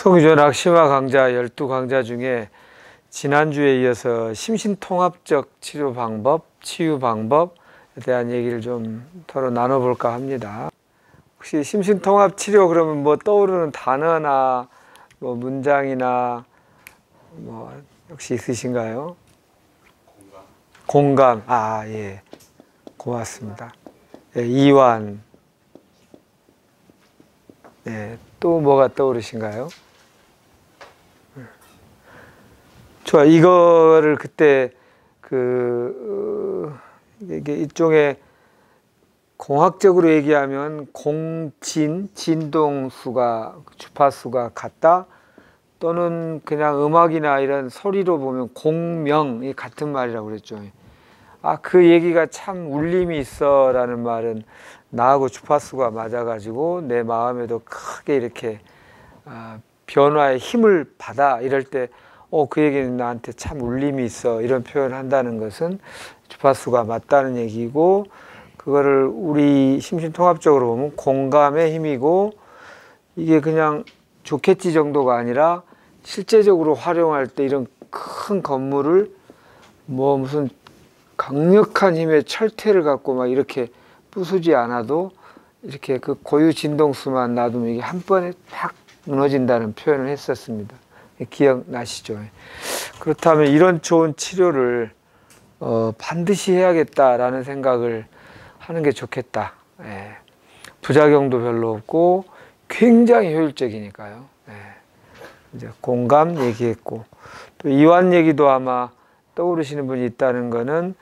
송유전 악심화 강좌 12강좌 중에 지난주에 이어서 심신통합적 치료 방법, 치유 방법에 대한 얘기를 좀 서로 나눠볼까 합니다. 혹시 심신통합 치료 그러면 뭐 떠오르는 단어나 뭐 문장이나 뭐 혹시 있으신가요? 공감. 아, 예. 고맙습니다. 예, 이완. 예, 또 뭐가 떠오르신가요? 좋아. 이거를 그때 이게 일종의 공학적으로 얘기하면 진동수가, 주파수가 같다. 또는 그냥 음악이나 이런 소리로 보면 공명이 같은 말이라고 그랬죠. 아, 그 얘기가 참 울림이 있어 라는 말은 나하고 주파수가 맞아가지고 내 마음에도 크게 이렇게 변화의 힘을 받아 이럴 때 그 얘기는 나한테 참 울림이 있어 이런 표현을 한다는 것은 주파수가 맞다는 얘기고, 그거를 우리 심신통합적으로 보면 공감의 힘이고, 이게 그냥 좋겠지 정도가 아니라 실제적으로 활용할 때 이런 큰 건물을 뭐 무슨 강력한 힘의 철퇴를 갖고 막 이렇게 부수지 않아도 이렇게 그 고유 진동수만 놔두면 이게 한 번에 팍 무너진다는 표현을 했었습니다. 기억나시죠? 그렇다면 이런 좋은 치료를 반드시 해야겠다라는 생각을 하는 게 좋겠다. 예. 부작용도 별로 없고 굉장히 효율적이니까요. 예. 이제 공감 얘기했고, 또 이완 얘기도 아마 떠오르시는 분이 있다는 거는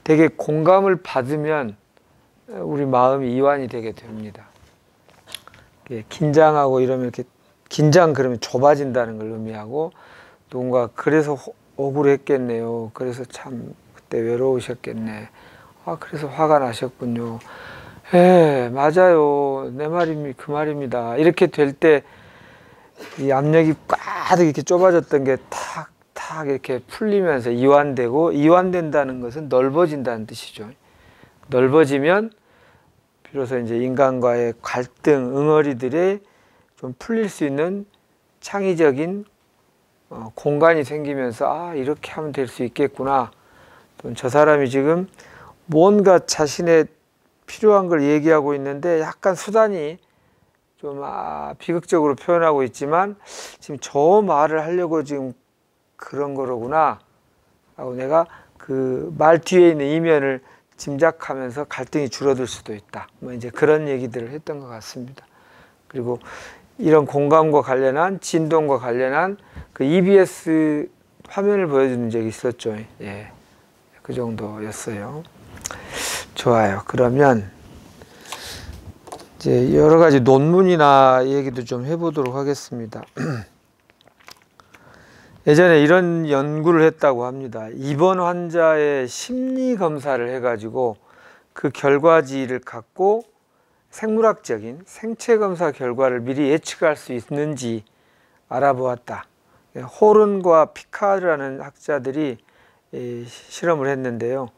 되게 공감을 받으면 우리 마음이 이완이 되게 됩니다. 긴장하고 이러면 이렇게 긴장 그러면 좁아진다는 걸 의미하고, 누군가 그래서 억울했겠네요. 그래서 참 그때 외로우셨겠네. 아, 그래서 화가 나셨군요. 예, 맞아요. 내 말이 그 말입니다. 이렇게 될 때 이 압력이 꽉 이렇게 좁아졌던 게 탁 이렇게 풀리면서 이완되고, 이완된다는 것은 넓어진다는 뜻이죠. 넓어지면 비로소 이제 인간과의 갈등, 응어리들이 좀 풀릴 수 있는 창의적인 공간이 생기면서 이렇게 하면 될 수 있겠구나. 또 저 사람이 지금 뭔가 자신의 필요한 걸 얘기하고 있는데 약간 수단이 좀 비극적으로 표현하고 있지만 지금 저 말을 하려고 지금 그런 거로구나 하고 내가 그 말 뒤에 있는 이면을 짐작하면서 갈등이 줄어들 수도 있다. 뭐 이제 그런 얘기들을 했던 것 같습니다. 그리고 이런 공감과 관련한 진동과 관련한 그 EBS 화면을 보여주는 적이 있었죠. 예, 그 정도였어요. 좋아요. 그러면 이제 여러 가지 논문이나 얘기도 좀 해보도록 하겠습니다. 예전에 이런 연구를 했다고 합니다. 입원 환자의 심리 검사를 해가지고 그 결과지를 갖고 생물학적인 생체 검사 결과를 미리 예측할 수 있는지 알아보았다. 호른과 피카르라는 학자들이 실험을 했는데요.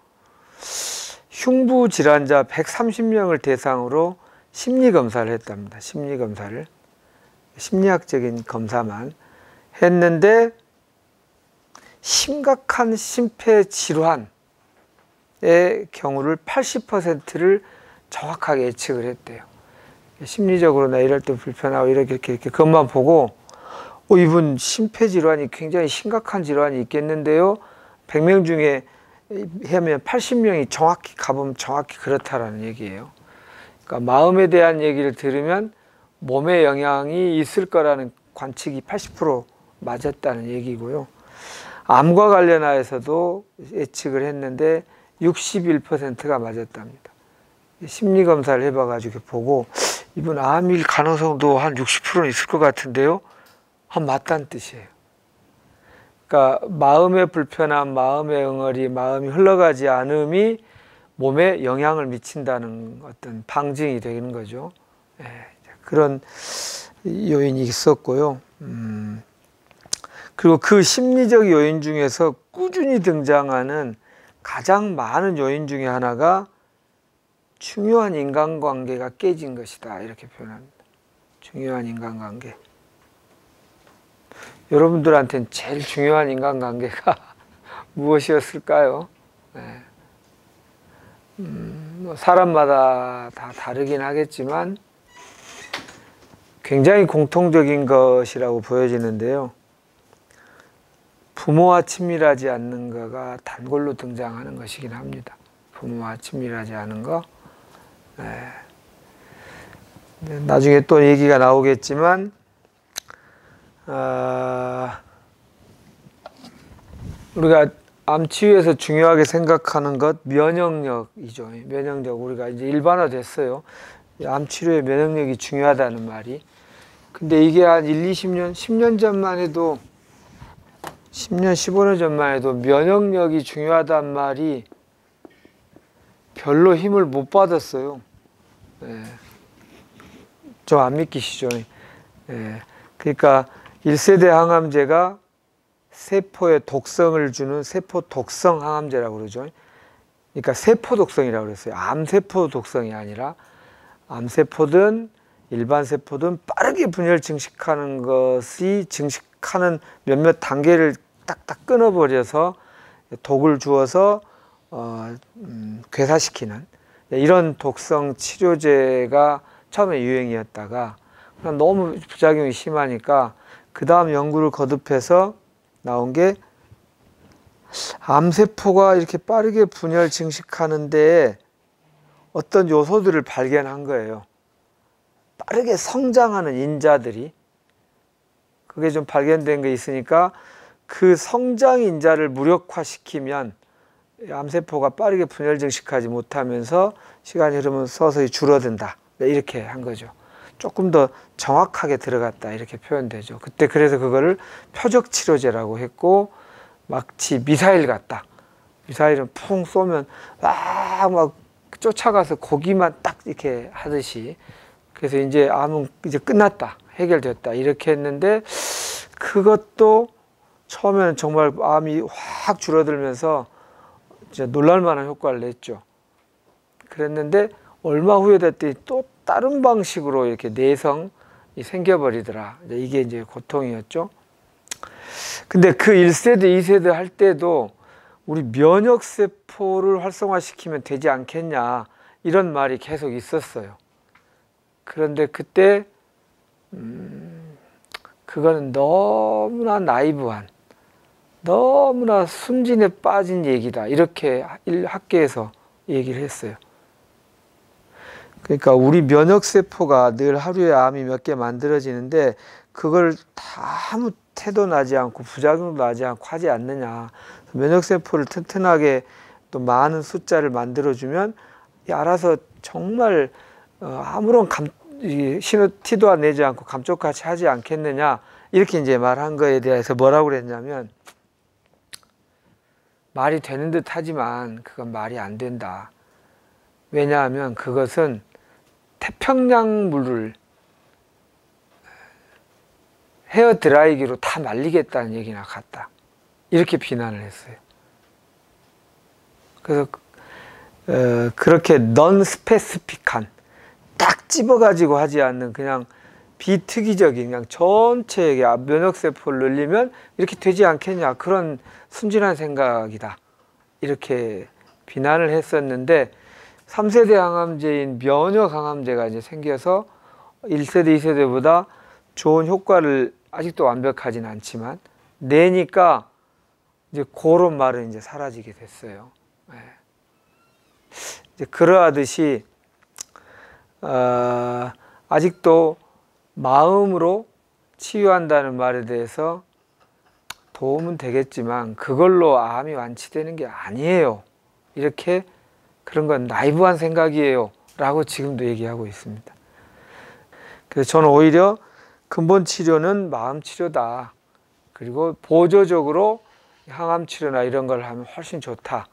흉부 질환자 130명을 대상으로 심리 검사를 했답니다. 심리 검사를, 심리학적인 검사만 했는데 심각한 심폐 질환의 경우를 80%를 정확하게 예측을 했대요. 심리적으로 나 이럴 때 불편하고 이렇게 그것만 보고 이분 심폐질환이 굉장히 심각한 질환이 있겠는데요. 100명 중에 하면 80명이 정확히 가보면 정확히 그렇다라는 얘기예요. 그러니까 마음에 대한 얘기를 들으면 몸에 영향이 있을 거라는 관측이 80% 맞았다는 얘기고요. 암과 관련하여서도 예측을 했는데 61%가 맞았답니다. 심리검사를 해봐가지고 보고 이분 암일 가능성도 한 60%는 있을 것 같은데요. 맞다는 뜻이에요. 그러니까 마음의 불편함, 마음의 응어리, 마음이 흘러가지 않음이 몸에 영향을 미친다는 어떤 방증이 되는 거죠. 그런 요인이 있었고요. 그리고 그 심리적 요인 중에서 꾸준히 등장하는 가장 많은 요인 중에 하나가 중요한 인간관계가 깨진 것이다. 이렇게 표현합니다. 중요한 인간관계. 여러분들한테는 제일 중요한 인간관계가 무엇이었을까요? 네. 뭐 사람마다 다 다르긴 하겠지만 굉장히 공통적인 것이라고 보여지는데요. 부모와 친밀하지 않는 거가 단골로 등장하는 것이긴 합니다. 부모와 친밀하지 않은 거. 네. 나중에 또 얘기가 나오겠지만 우리가 암 치유에서 중요하게 생각하는 것 면역력이죠. 면역력. 우리가 이제 일반화됐어요. 암 치료에 면역력이 중요하다는 말이. 근데 이게 한 1, 20년, 10년 전만 해도 10년, 15년 전만 해도 면역력이 중요하단 말이 별로 힘을 못 받았어요. 네. 좀 안 믿기시죠? 네. 그러니까 1세대 항암제가 세포에 독성을 주는 세포 독성 항암제라고 그러죠. 그러니까 세포 독성이라고 그랬어요. 암세포 독성이 아니라 암세포든 일반 세포든 빠르게 분열 증식하는 것이 증식하는 몇몇 단계를 딱딱 끊어버려서 독을 주어서 괴사시키는 이런 독성 치료제가 처음에 유행이었다가 너무 부작용이 심하니까 그 다음 연구를 거듭해서 나온 게 암세포가 이렇게 빠르게 분열 증식하는데 어떤 요소들을 발견한 거예요. 빠르게 성장하는 인자들이 그게 좀 발견된 게 있으니까 그 성장 인자를 무력화시키면 암세포가 빠르게 분열 증식하지 못하면서 시간이 흐르면 서서히 줄어든다. 이렇게 한 거죠. 조금 더 정확하게 들어갔다 이렇게 표현되죠. 그때 그래서 그거를 표적 치료제라고 했고 마치 미사일 같다. 미사일은 풍 쏘면 막 쫓아가서 고기만 딱 이렇게 하듯이 그래서 이제 암은 이제 끝났다. 해결됐다. 이렇게 했는데 그것도 처음에는 정말 암이 확 줄어들면서 진짜 놀랄만한 효과를 냈죠. 그랬는데 얼마 후에 됐더니 또 다른 방식으로 이렇게 내성이 생겨버리더라. 이게 이제 고통이었죠. 근데 그 1세대, 2세대 할 때도 우리 면역세포를 활성화시키면 되지 않겠냐 이런 말이 계속 있었어요. 그런데 그때 그거는 너무나 나이브한 너무나 순진에 빠진 얘기다 이렇게 학계에서 얘기를 했어요. 그러니까 우리 면역세포가 늘 하루에 암이 몇 개 만들어지는데 그걸 다 아무 태도 나지 않고 부작용도 나지 않고 하지 않느냐. 면역세포를 튼튼하게 또 많은 숫자를 만들어주면 알아서 정말 아무런 티도 내지 않고 감쪽같이 하지 않겠느냐 이렇게 이제 말한 거에 대해서 뭐라고 그랬냐면 말이 되는 듯 하지만 그건 말이 안 된다. 왜냐하면 그것은 태평양 물을 헤어드라이기로 다 말리겠다는 얘기나 같다. 이렇게 비난을 했어요. 그래서 그렇게 넌 스페시픽한 딱 집어가지고 하지 않는 그냥 비특이적인 그냥 전체에게 면역세포를 늘리면 이렇게 되지 않겠냐 그런 순진한 생각이다. 이렇게 비난을 했었는데 3세대 항암제인 면역 항암제가 이제 생겨서 1세대, 2세대보다 좋은 효과를 아직도 완벽하진 않지만 내니까 이제 그런 말은 이제 사라지게 됐어요. 네. 이제 그러하듯이 아직도 마음으로 치유한다는 말에 대해서 도움은 되겠지만 그걸로 암이 완치되는 게 아니에요. 이렇게 그런 건 나이브한 생각이에요 라고 지금도 얘기하고 있습니다. 그래서 저는 오히려 근본 치료는 마음 치료다. 그리고 보조적으로 항암 치료나 이런 걸 하면 훨씬 좋다.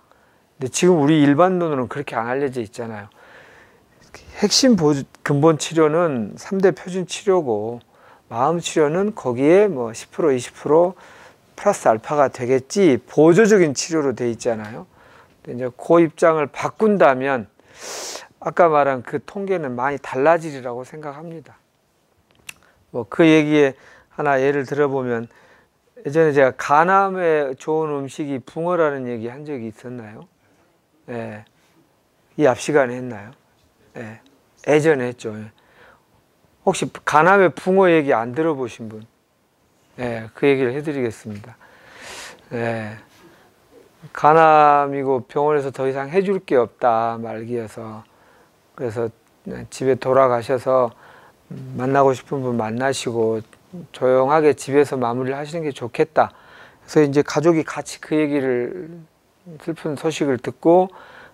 근데 지금 우리 일반론으로는 그렇게 안 알려져 있잖아요. 핵심 근본 치료는 3대 표준 치료고 마음 치료는 거기에 뭐 10% 20% 플러스 알파가 되겠지 보조적인 치료로 돼 있잖아요. 근데 이제 그 입장을 바꾼다면 아까 말한 그 통계는 많이 달라지리라고 생각합니다. 뭐 그 얘기에 하나 예를 들어보면 예전에 제가 간암에 좋은 음식이 붕어라는 얘기 한 적이 있었나요? 예. 이 앞 시간에 했나요? 예. 예전에 했죠. 예. 혹시 간암에 붕어 얘기 안 들어보신 분? 예, 그 얘기를 해드리겠습니다. 예. 간암이고 병원에서 더 이상 해줄 게 없다, 말기여서. 그래서 집에 돌아가셔서 만나고 싶은 분 만나시고 조용하게 집에서 마무리를 하시는 게 좋겠다. 그래서 이제 가족이 같이 그 얘기를, 슬픈 소식을 듣고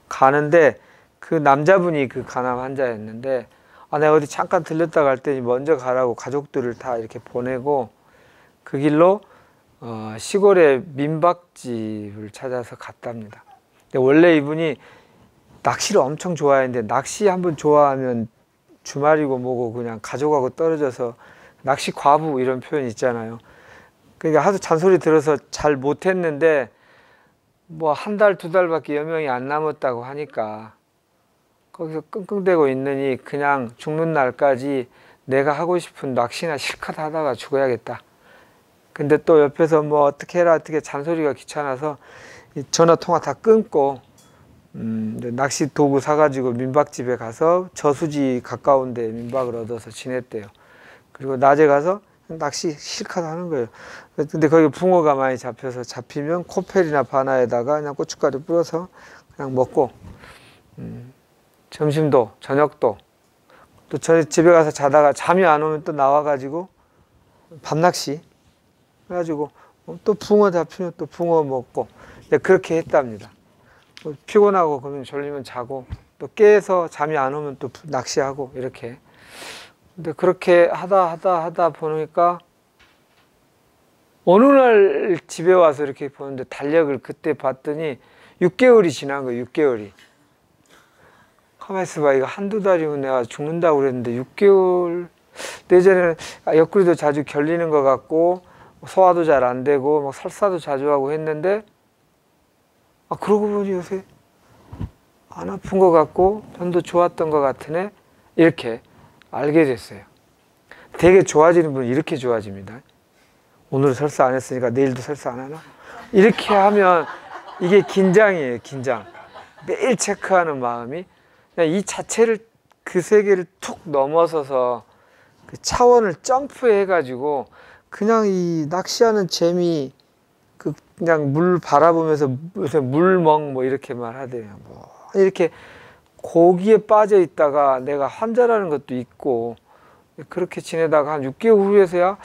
가는데, 그 남자분이 그 간암 환자였는데, 내가 어디 잠깐 들렸다 갈 때니 먼저 가라고 가족들을 다 이렇게 보내고 그 길로 시골의 민박집을 찾아서 갔답니다. 근데 원래 이분이 낚시를 엄청 좋아했는데, 낚시 한번 좋아하면 주말이고 뭐고 그냥 가족하고 떨어져서 낚시 과부 이런 표현 있잖아요. 그러니까 하도 잔소리 들어서 잘 못했는데 뭐 한 달, 두 달밖에 여명이 안 남았다고 하니까 거기서 끙끙대고 있느니 그냥 죽는 날까지 내가 하고 싶은 낚시나 실컷 하다가 죽어야겠다. 근데 또 옆에서 뭐 어떻게 해라 어떻게 잔소리가 귀찮아서 전화 통화 다 끊고 낚시 도구 사가지고 민박집에 가서 저수지 가까운데 민박을 얻어서 지냈대요. 그리고 낮에 가서 낚시 실컷 하는 거예요. 근데 거기 붕어가 많이 잡혀서 잡히면 코펠이나 바나에다가 그냥 고춧가루 뿌려서 그냥 먹고, 점심도 저녁도 또 저희 집에 가서 자다가 잠이 안 오면 또 나와가지고 밤낚시 해가지고 또 붕어 잡히면 또 붕어 먹고 그렇게 했답니다. 피곤하고 그러면 졸리면 자고 또 깨서 잠이 안 오면 또 낚시하고 이렇게. 근데 그렇게 하다 보니까 어느 날 집에 와서 이렇게 보는데 달력을 그때 봤더니 6개월이 지난 거예요. 6개월이. 가만히 있어봐. 이거 한두 달이면 내가 죽는다고 그랬는데 6개월. 예전에는 옆구리도 자주 결리는 것 같고 소화도 잘 안 되고 막 설사도 자주 하고 했는데, 그러고 보니 요새 안 아픈 것 같고 전도 좋았던 것 같으네. 이렇게 알게 됐어요. 되게 좋아지는 분은 이렇게 좋아집니다. 오늘 설사 안 했으니까 내일도 설사 안 하나? 이렇게 하면 이게 긴장이에요. 긴장. 매일 체크하는 마음이 그냥 이 자체를, 그 세계를 툭 넘어서서 그 차원을 점프해가지고 그냥 이 낚시하는 재미, 그냥 물 바라보면서 요새 물멍 뭐 이렇게 말하대요. 뭐 이렇게 고기에 빠져 있다가 내가 환자라는 것도 있고 그렇게 지내다가 한 6개월 후에서야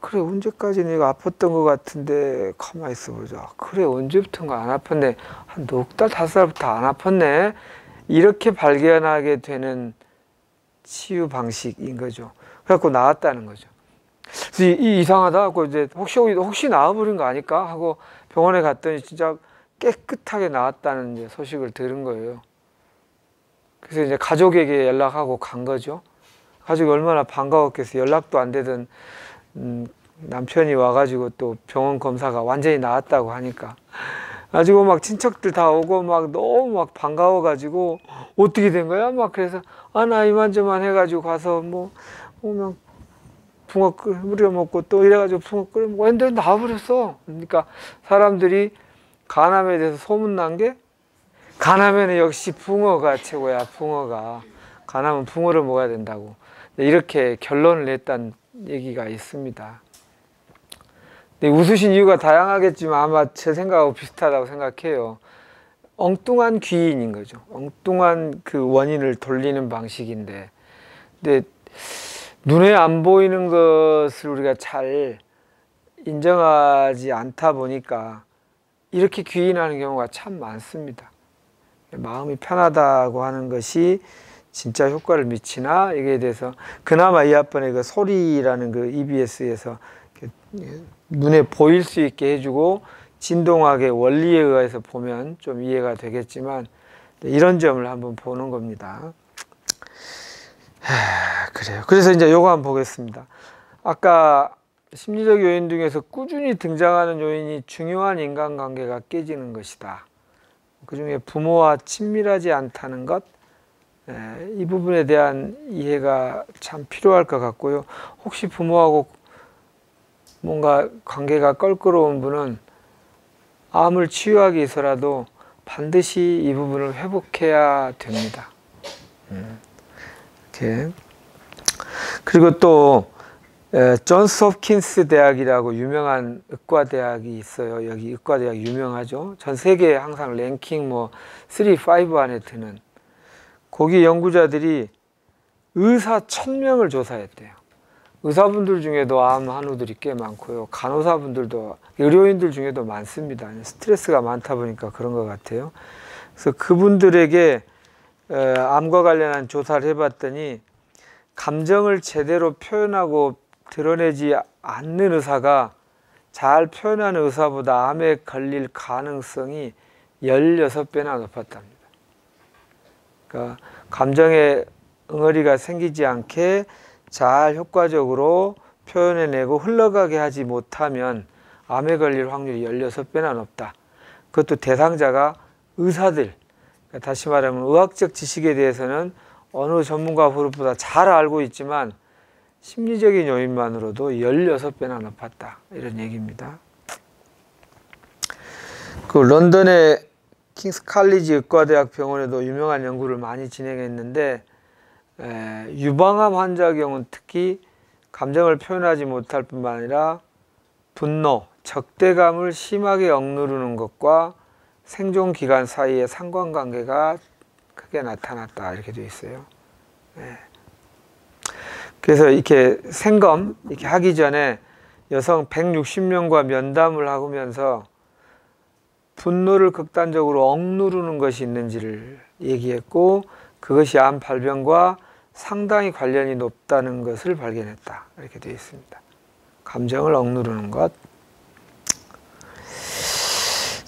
그래 언제까지 내가 아팠던 것 같은데 가만히 있어 보자. 그래 언제부턴가 안 아팠네. 한 넉 달, 5살부터 안 아팠네. 이렇게 발견하게 되는 치유 방식인 거죠. 그래갖고 나았다는 거죠. 그래서 이상하다 하고 이제 혹시 나와버린 거 아닐까 하고 병원에 갔더니 진짜 깨끗하게 나았다는 이제 소식을 들은 거예요. 그래서 이제 가족에게 연락하고 간 거죠. 가족이 얼마나 반가웠겠어요. 연락도 안 되던 남편이 와가지고 또 병원 검사가 완전히 나았다고 하니까 가지고 막 친척들 다 오고 막 너무 막 반가워가지고 어떻게 된 거야? 막 그래서 나 이만저만 해가지고 가서 뭐 오면 붕어 끓여 먹고 또 이래가지고 붕어 끓여 먹고 했는데 나와버렸어. 그러니까 사람들이 간암에 대해서 소문난 게, 간암에는 역시 붕어가 최고야. 붕어가. 간암은 붕어를 먹어야 된다고. 이렇게 결론을 냈다는 얘기가 있습니다. 근데 웃으신 이유가 다양하겠지만 아마 제 생각하고 비슷하다고 생각해요. 엉뚱한 귀인인 거죠. 엉뚱한 그 원인을 돌리는 방식인데, 근데 눈에 안 보이는 것을 우리가 잘 인정하지 않다 보니까 이렇게 귀인하는 경우가 참 많습니다. 마음이 편하다고 하는 것이 진짜 효과를 미치나, 이게 대해서 그나마 이 앞번에 그 소리라는 그 EBS에서 눈에 보일 수 있게 해주고 진동학의 원리에 의해서 보면 좀 이해가 되겠지만 이런 점을 한번 보는 겁니다. 그래요. 그래서 이제 요거 한번 보겠습니다. 아까 심리적 요인 중에서 꾸준히 등장하는 요인이 중요한 인간관계가 깨지는 것이다. 그 중에 부모와 친밀하지 않다는 것, 이 부분에 대한 이해가 참 필요할 것 같고요. 혹시 부모하고 뭔가 관계가 껄끄러운 분은 암을 치유하기 위해서라도 반드시 이 부분을 회복해야 됩니다. 이렇게. 그리고 또 존스 홉킨스 대학이라고 유명한 의과대학이 있어요. 여기 의과대학 유명하죠. 전 세계에 항상 랭킹 뭐 3, 5 안에 드는. 거기 연구자들이 의사 1000명을 조사했대요. 의사분들 중에도 암 환우들이 꽤 많고요. 간호사분들도, 의료인들 중에도 많습니다. 스트레스가 많다 보니까 그런 것 같아요. 그래서 그분들에게 암과 관련한 조사를 해봤더니 감정을 제대로 표현하고 드러내지 않는 의사가 잘 표현하는 의사보다 암에 걸릴 가능성이 16배나 높았답니다. 그러니까 감정의 응어리가 생기지 않게 잘 효과적으로 표현해내고 흘러가게 하지 못하면 암에 걸릴 확률이 16배나 높다. 그것도 대상자가 의사들, 그러니까 다시 말하면 의학적 지식에 대해서는 어느 전문가 그룹보다 잘 알고 있지만 심리적인 요인만으로도 16배나 높았다. 이런 얘기입니다. 그 런던의 킹스 칼리지 의과대학 병원에도 유명한 연구를 많이 진행했는데 유방암 환자의 경우는 특히 감정을 표현하지 못할 뿐만 아니라 분노, 적대감을 심하게 억누르는 것과 생존 기간 사이에 상관관계가 크게 나타났다. 이렇게 되어 있어요. 그래서 이렇게 생검 이렇게 하기 전에 여성 160명과 면담을 하면서 분노를 극단적으로 억누르는 것이 있는지를 얘기했고 그것이 암 발병과 상당히 관련이 높다는 것을 발견했다. 이렇게 되어 있습니다. 감정을 억누르는 것.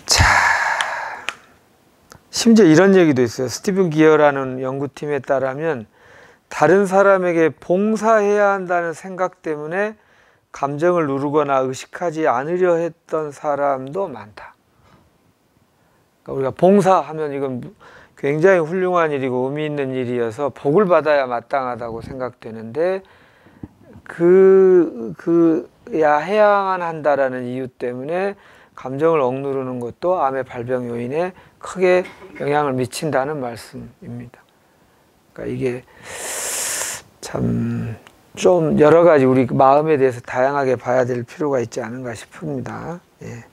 자, 심지어 이런 얘기도 있어요. 스티븐 기어라는 연구팀에 따르면 다른 사람에게 봉사해야 한다는 생각 때문에 감정을 누르거나 의식하지 않으려 했던 사람도 많다. 그러니까 우리가 봉사하면 이건 굉장히 훌륭한 일이고 의미 있는 일이어서 복을 받아야 마땅하다고 생각되는데 해야만 한다라는 이유 때문에 감정을 억누르는 것도 암의 발병 요인에 크게 영향을 미친다는 말씀입니다. 그러니까 이게 참 좀 여러 가지 우리 마음에 대해서 다양하게 봐야 될 필요가 있지 않은가 싶습니다. 예.